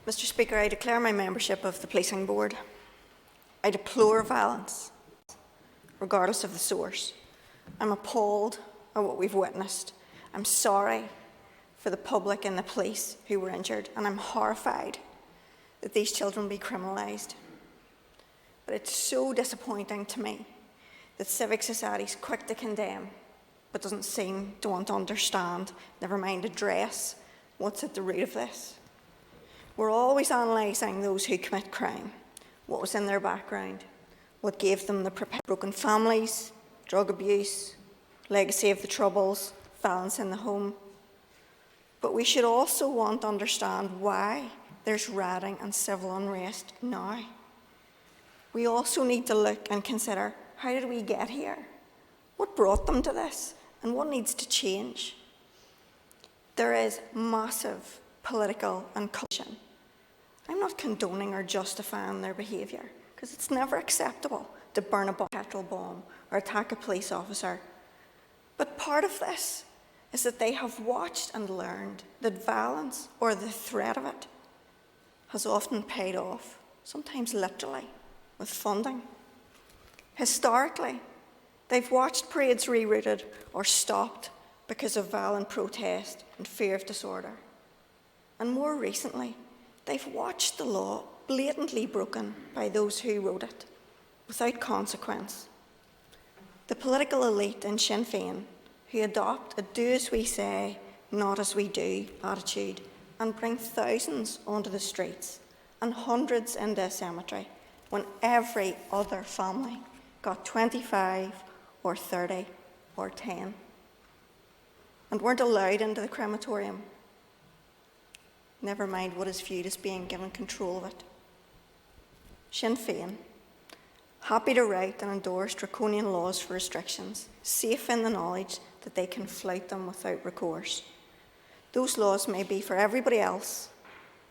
Mr. Speaker, I declare my membership of the Policing Board. I deplore violence, regardless of the source. I'm appalled at what we've witnessed. I'm sorry for the public and the police who were injured, and I'm horrified that these children be criminalised. But it's so disappointing to me that civic society is quick to condemn, but doesn't seem to want to understand, never mind address, what's at the root of this. We're always analysing those who commit crime, what was in their background, what gave them the broken families, drug abuse, legacy of the Troubles, violence in the home. But we should also want to understand why there's rioting and civil unrest now. We also need to look and consider, how did we get here? What brought them to this? And what needs to change? There is massive political and culture. I'm not condoning or justifying their behaviour, because it's never acceptable to burn a petrol bomb or attack a police officer. But part of this is that they have watched and learned that violence, or the threat of it, has often paid off, sometimes literally, with funding. Historically, they've watched parades rerouted or stopped because of violent protest and fear of disorder. And more recently, they've watched the law blatantly broken by those who wrote it, without consequence. The political elite in Sinn Féin, who adopt a do-as-we-say, not-as-we-do attitude, and bring thousands onto the streets and hundreds into a cemetery, when every other family got 25 or 30 or 10 and weren't allowed into the crematorium. Never mind what is viewed as being given control of it. Sinn Féin, happy to write and endorse draconian laws for restrictions, safe in the knowledge that they can flout them without recourse. Those laws may be for everybody else,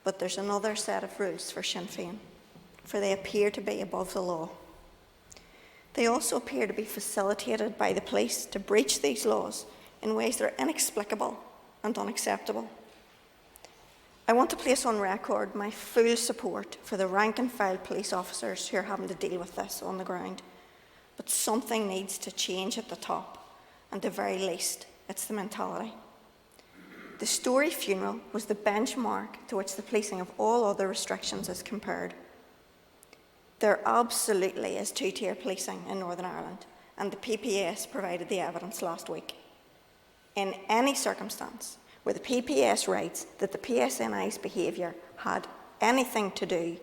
but there's another set of rules for Sinn Féin, for they appear to be above the law. They also appear to be facilitated by the police to breach these laws in ways that are inexplicable and unacceptable. I want to place on record my full support for the rank-and-file police officers who are having to deal with this on the ground. But something needs to change at the top, and at the very least, it's the mentality. The Story funeral was the benchmark to which the policing of all other restrictions is compared. There absolutely is two-tier policing in Northern Ireland, and the PPS provided the evidence last week. In any circumstance where the PPS writes that the PSNI's behaviour had anything to do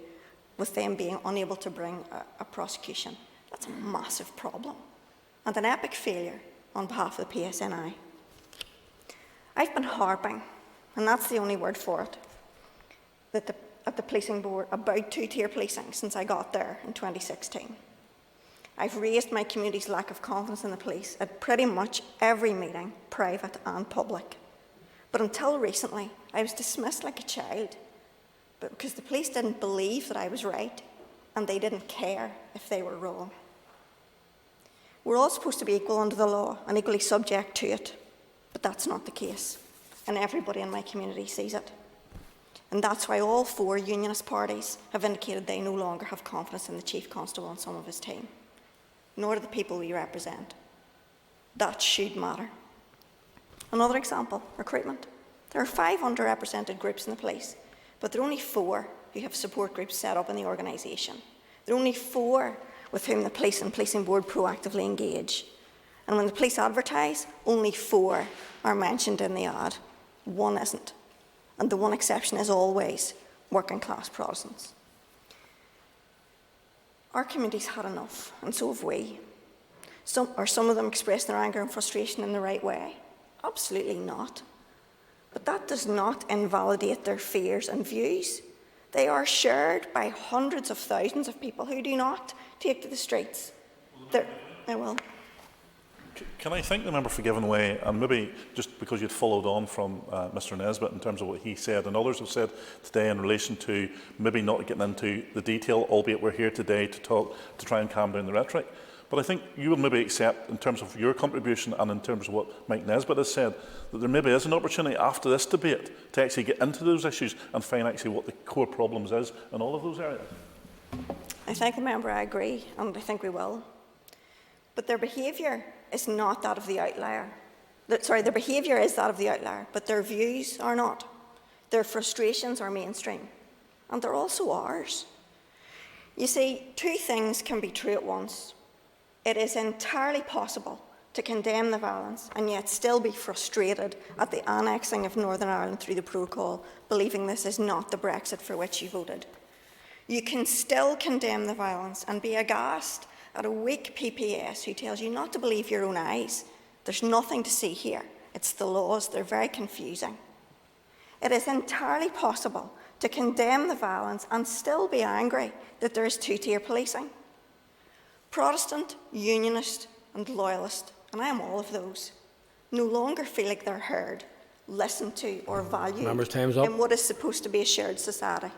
with them being unable to bring a prosecution, that's a massive problem and an epic failure on behalf of the PSNI. I've been harping, and that's the only word for it, at the Policing Board about two-tier policing since I got there in 2016. I've raised my community's lack of confidence in the police at pretty much every meeting, private and public. But until recently, I was dismissed like a child, but because the police didn't believe that I was right, and they didn't care if they were wrong. We're all supposed to be equal under the law and equally subject to it, but that's not the case, and everybody in my community sees it. And that's why all 4 Unionist parties have indicated they no longer have confidence in the Chief Constable and some of his team, nor do the people we represent. That should matter. Another example, recruitment. There are 5 underrepresented groups in the police, but there are only 4 who have support groups set up in the organisation. There are only 4 with whom the police and policing board proactively engage. And when the police advertise, only 4 are mentioned in the ad. 1 isn't. And the one exception is always working class Protestants. Our community's had enough, and so have we. Some of them express their anger and frustration in the right way? Absolutely not. But that does not invalidate their fears and views. They are shared by hundreds of thousands of people who do not take to the streets. I will. Can I thank the member for giving way, and maybe just because you'd followed on from Mr Nesbitt in terms of what he said and others have said today in relation to maybe not getting into the detail, albeit we're here today to try and calm down the rhetoric. But I think you will maybe accept, in terms of your contribution and in terms of what Mike Nesbitt has said, that there maybe is an opportunity after this debate to actually get into those issues and find actually what the core problems is in all of those areas. I thank the member. I agree, and I think we will. But their behaviour is not that of the outlier. Their behaviour is that of the outlier, but their views are not. Their frustrations are mainstream, and they're also ours. You see, two things can be true at once. It is entirely possible to condemn the violence and yet still be frustrated at the annexing of Northern Ireland through the protocol, believing this is not the Brexit for which you voted. You can still condemn the violence and be aghast at a weak PPS who tells you not to believe your own eyes. There's nothing to see here. It's the laws. They're very confusing. It is entirely possible to condemn the violence and still be angry that there is two-tier policing. Protestant, Unionist and Loyalist, and I am all of those, no longer feel like they're heard, listened to or valued Members, time's up. in what is supposed to be a shared society.